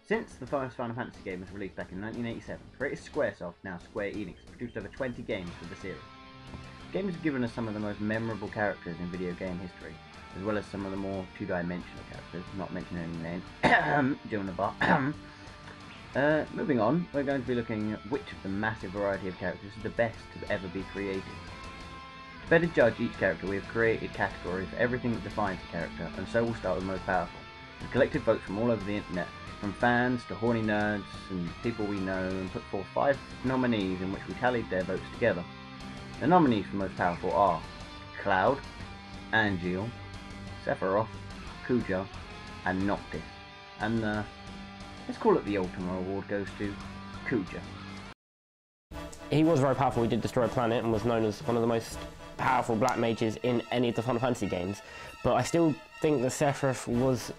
Since the first Final Fantasy game was released back in 1987, creator Squaresoft, now Square Enix, produced over 20 games for the series. The games have given us some of the most memorable characters in video game history, as well as some of the more two-dimensional characters, not mentioning any names, during the bar. Moving on, we're going to be looking at which of the massive variety of characters is the best to ever be created. To better judge each character, we have created categories for everything that defines a character, and so we'll start with the most powerful. We've collected votes from all over the internet, from fans to horny nerds and people we know, and put forth 5 nominees in which we tallied their votes together. The nominees for most powerful are Cloud, Angeal, Sephiroth, Kuja, and Noctis. And let's call it the Ultima award goes to Kuja. He was very powerful. He did destroy a planet and was known as one of the most powerful black mages in any of the Final Fantasy games. But I still think that Sephiroth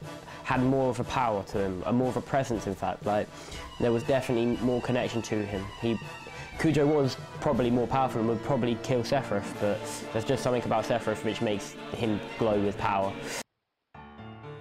had more of a power to him, more of a presence in fact. Like, there was definitely more connection to him. Kuja was probably more powerful and would probably kill Sephiroth, but there's just something about Sephiroth which makes him glow with power.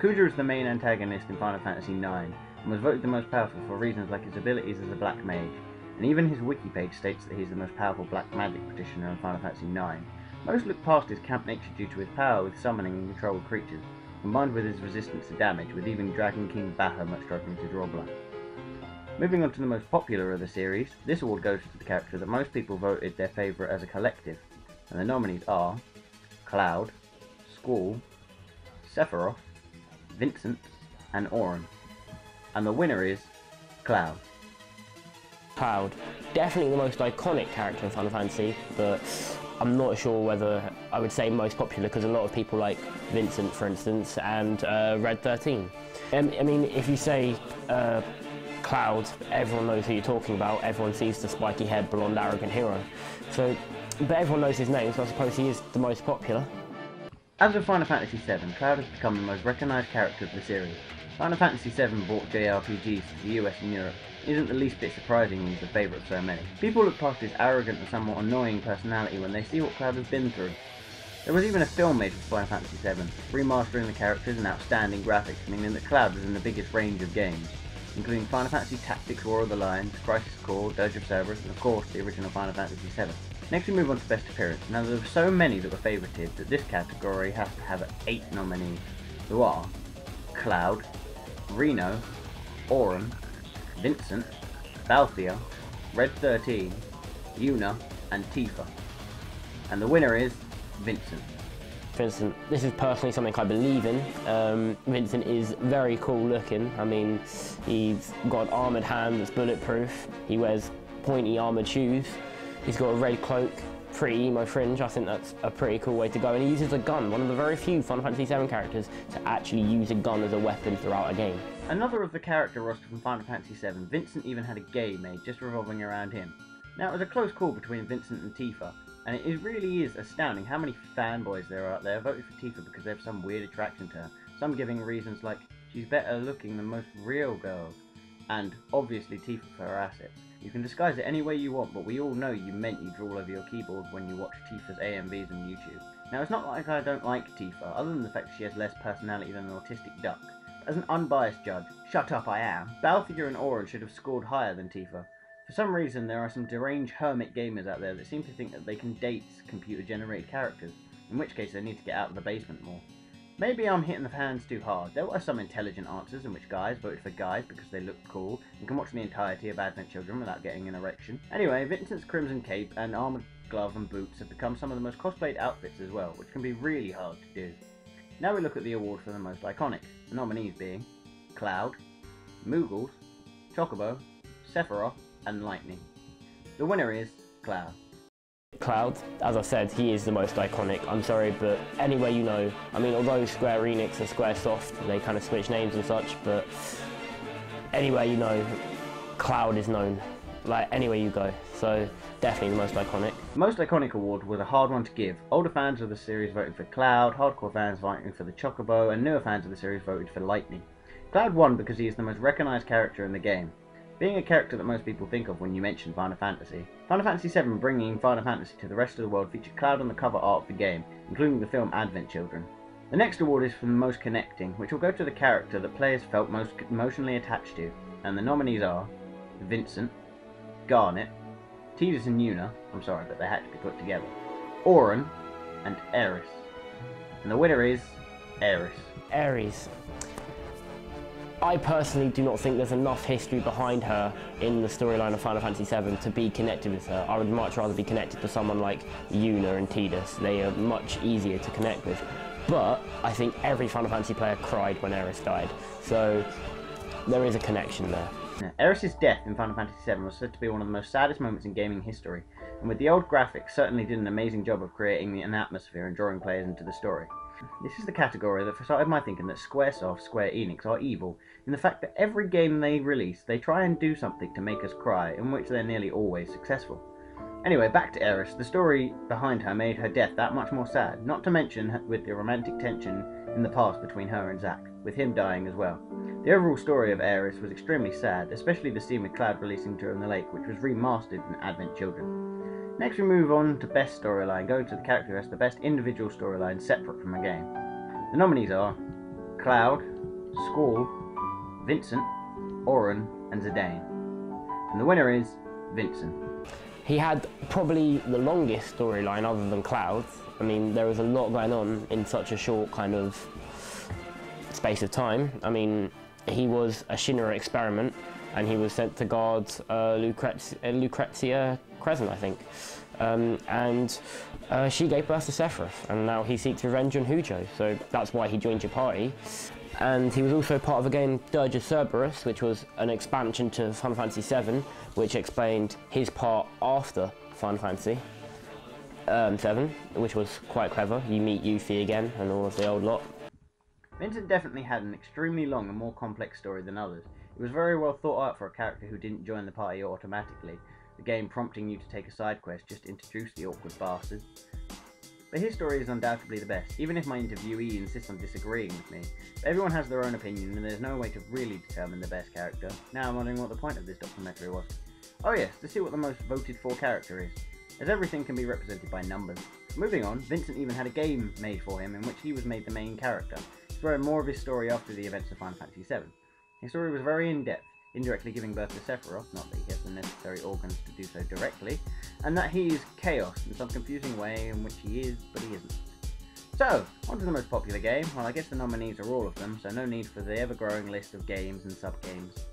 Kuja is the main antagonist in Final Fantasy IX, and was voted the most powerful for reasons like his abilities as a black mage, and even his wiki page states that he's the most powerful black magic practitioner in Final Fantasy IX. Most look past his camp nature due to his power with summoning and control of creatures, combined with his resistance to damage, with even Dragon King Bahamut struggling to draw blood. Moving on to the most popular of the series, this award goes to the character that most people voted their favourite as a collective, and the nominees are Cloud, Squall, Sephiroth, Vincent, and Auron. And the winner is Cloud. Cloud, definitely the most iconic character in Final Fantasy, but I'm not sure whether I would say most popular, because a lot of people like Vincent, for instance, and Red 13. I mean, if you say Cloud, everyone knows who you're talking about. Everyone sees the spiky-haired, blonde, arrogant hero. So, but everyone knows his name, so I suppose he is the most popular. As with Final Fantasy VII, Cloud has become the most recognised character of the series. Final Fantasy VII brought JRPGs to the US and Europe. It isn't the least bit surprising he's the favourite of so many. People look past his arrogant and somewhat annoying personality when they see what Cloud has been through. There was even a film made for Final Fantasy VII, remastering the characters and outstanding graphics, meaning that Cloud was in the biggest range of games, including Final Fantasy Tactics War of the Lions, Crisis Core, Dirge of Cerberus, and of course the original Final Fantasy VII. Next we move on to Best Appearance. Now there were so many that were favorited that this category has to have 8 nominees, who are Cloud, Reno, Auron, Vincent, Balthier, Red 13, Yuna, and Tifa. And the winner is Vincent. Vincent, this is personally something I believe in. Vincent is very cool looking. I mean, he's got an armoured hand that's bulletproof. He wears pointy armoured shoes. He's got a red cloak, pretty emo fringe. I think that's a pretty cool way to go. And he uses a gun, one of the very few Final Fantasy VII characters to actually use a gun as a weapon throughout a game. Another of the character roster from Final Fantasy VII, Vincent even had a gay made just revolving around him. Now it was a close call between Vincent and Tifa, and it really is astounding how many fanboys there are out there voted for Tifa because they have some weird attraction to her, some giving reasons like she's better looking than most real girls, and obviously Tifa for her assets. You can disguise it any way you want, but we all know you meant you draw all over your keyboard when you watch Tifa's AMVs on YouTube. Now it's not like I don't like Tifa, other than the fact that she has less personality than an autistic duck. As an unbiased judge, shut up I am, Balthier and Auron should have scored higher than Tifa. For some reason there are some deranged hermit gamers out there that seem to think that they can date computer-generated characters, in which case they need to get out of the basement more. Maybe I'm hitting the fans too hard. There were some intelligent answers in which guys voted for guys because they looked cool and can watch the entirety of Advent Children without getting an erection. Anyway, Vincent's crimson cape and armoured glove and boots have become some of the most cosplayed outfits as well, which can be really hard to do. Now we look at the award for the most iconic, the nominees being Cloud, Moogles, Chocobo, Sephiroth, and Lightning. The winner is Cloud. Cloud, as I said, he is the most iconic. I'm sorry, but anyway, you know, I mean, although Square Enix and Squaresoft, they kind of switch names and such, but anyway, you know, Cloud is known, like, anywhere you go, so definitely the most iconic. The most iconic award was a hard one to give. Older fans of the series voted for Cloud, hardcore fans voting for the Chocobo, and newer fans of the series voted for Lightning. Cloud won because he is the most recognised character in the game, being a character that most people think of when you mention Final Fantasy. Final Fantasy VII bringing Final Fantasy to the rest of the world featured Cloud on the cover art of the game, including the film Advent Children. The next award is for the most connecting, which will go to the character that players felt most emotionally attached to. and the nominees are Vincent, Garnet, Tidus and Yuna, I'm sorry but they had to be put together, Auron, and Aeris. And the winner is Aeris. Aeris. I personally do not think there's enough history behind her in the storyline of Final Fantasy VII to be connected with her. I would much rather be connected to someone like Yuna and Tidus. They are much easier to connect with. But I think every Final Fantasy player cried when Aeris died, so there is a connection there. Aeris' death in Final Fantasy VII was said to be one of the most saddest moments in gaming history, and with the old graphics certainly did an amazing job of creating an atmosphere and drawing players into the story. This is the category that started my thinking that Squaresoft, Square Enix are evil, in the fact that every game they release, they try and do something to make us cry, in which they're nearly always successful. Anyway, back to Aeris. The story behind her made her death that much more sad, not to mention with the romantic tension in the past between her and Zack, with him dying as well. The overall story of Aeris was extremely sad, especially the scene with Cloud releasing her in the lake, which was remastered in Advent Children. Next we move on to best storyline, going to the character who has the best individual storyline separate from a game. The nominees are Cloud, Squall, Vincent, Auron, and Zidane. And the winner is Vincent. He had probably the longest storyline other than Cloud. I mean, there was a lot going on in such a short kind of space of time. I mean, he was a Shinra experiment, and he was sent to guard Lucrezia Crescent, I think. She gave birth to Sephiroth, and now he seeks revenge on Hujo, so that's why he joined your party. And he was also part of a game, Dirge of Cerberus, which was an expansion to Final Fantasy VII, which explained his part after Final Fantasy VII, which was quite clever. You meet Yuffie again and all of the old lot. Vincent definitely had an extremely long and more complex story than others. It was very well thought out for a character who didn't join the party automatically, the game prompting you to take a side quest just to introduce the awkward bastard. But his story is undoubtedly the best, even if my interviewee insists on disagreeing with me. But everyone has their own opinion and there's no way to really determine the best character. Now I'm wondering what the point of this documentary was. Oh yes, to see what the most voted for character is, as everything can be represented by numbers. Moving on, Vincent even had a game made for him in which he was made the main character, exploring more of his story after the events of Final Fantasy VII. His story was very in-depth, indirectly giving birth to Sephiroth, not that he has the necessary organs to do so directly, and that he is chaos in some confusing way in which he is, but he isn't. So, on to the most popular game. Well, I guess the nominees are all of them, so no need for the ever-growing list of games and sub-games.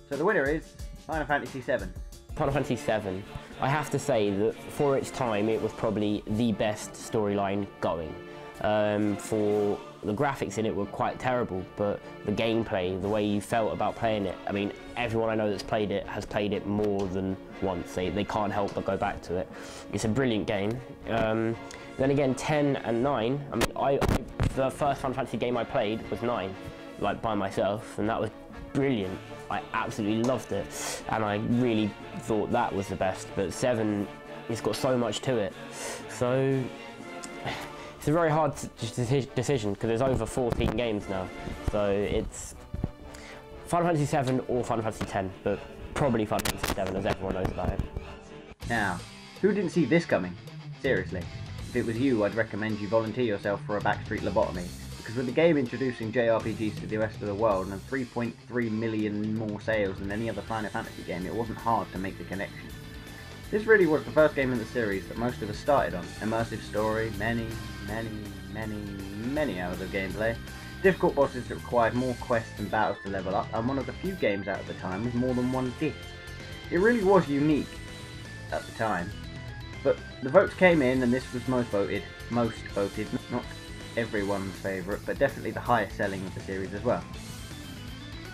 So the winner is Final Fantasy VII. Final Fantasy VII, I have to say that for its time it was probably the best storyline going. For the graphics in it were quite terrible, but the gameplay, the way you felt about playing it, I mean, everyone I know that's played it has played it more than once. They can't help but go back to it. It's a brilliant game. Then again, 10 and 9, I mean, the first Final Fantasy game I played was 9, like by myself, and that was brilliant. I absolutely loved it, and I really thought that was the best, but 7, it's got so much to it. So it's a very hard decision because there's over 14 games now. So it's Final Fantasy VII or Final Fantasy X, but probably Final Fantasy VII as everyone knows about it. Now, who didn't see this coming? Seriously, if it was you, I'd recommend you volunteer yourself for a backstreet lobotomy, because with the game introducing JRPGs to the rest of the world and 3.3 million more sales than any other Final Fantasy game, it wasn't hard to make the connection. This really was the first game in the series that most of us started on. Immersive story, many hours of gameplay, difficult bosses that required more quests and battles to level up, and one of the few games out at the time with more than one disc. It really was unique at the time. But the votes came in and this was most voted, not everyone's favourite, but definitely the highest selling of the series as well.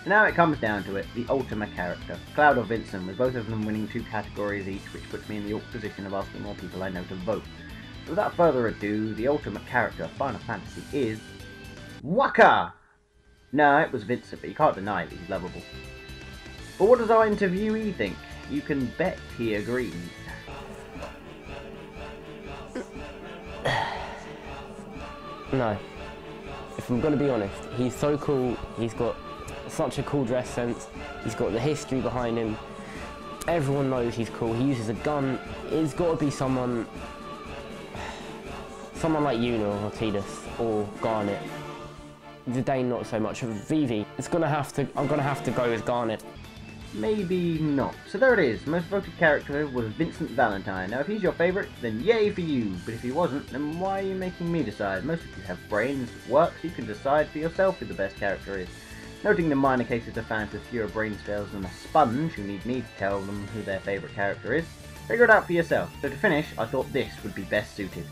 So now it comes down to it, the Ultima character, Cloud or Vincent, with both of them winning 2 categories each, which puts me in the awkward position of asking more people I know to vote. So without further ado, the Ultimate character of Final Fantasy is Wakka! No, it was Vincent, but you can't deny that he's lovable. But what does our interviewee think? You can bet he agrees. No. If I'm going to be honest, he's so cool, he's got such a cool dress sense, he's got the history behind him, everyone knows he's cool, he uses a gun. It's got to be someone like Yuna or Tidus or Garnet. Zidane not so much. Vivi, I'm going to have to go with Garnet. Maybe not. So there it is. Most voted character was Vincent Valentine. Now if he's your favourite, then yay for you. But if he wasn't, then why are you making me decide? Most of you have brains that work, so you can decide for yourself who the best character is. Noting the minor cases of fans with fewer brain cells than a sponge who need me to tell them who their favourite character is, figure it out for yourself. So to finish, I thought this would be best suited.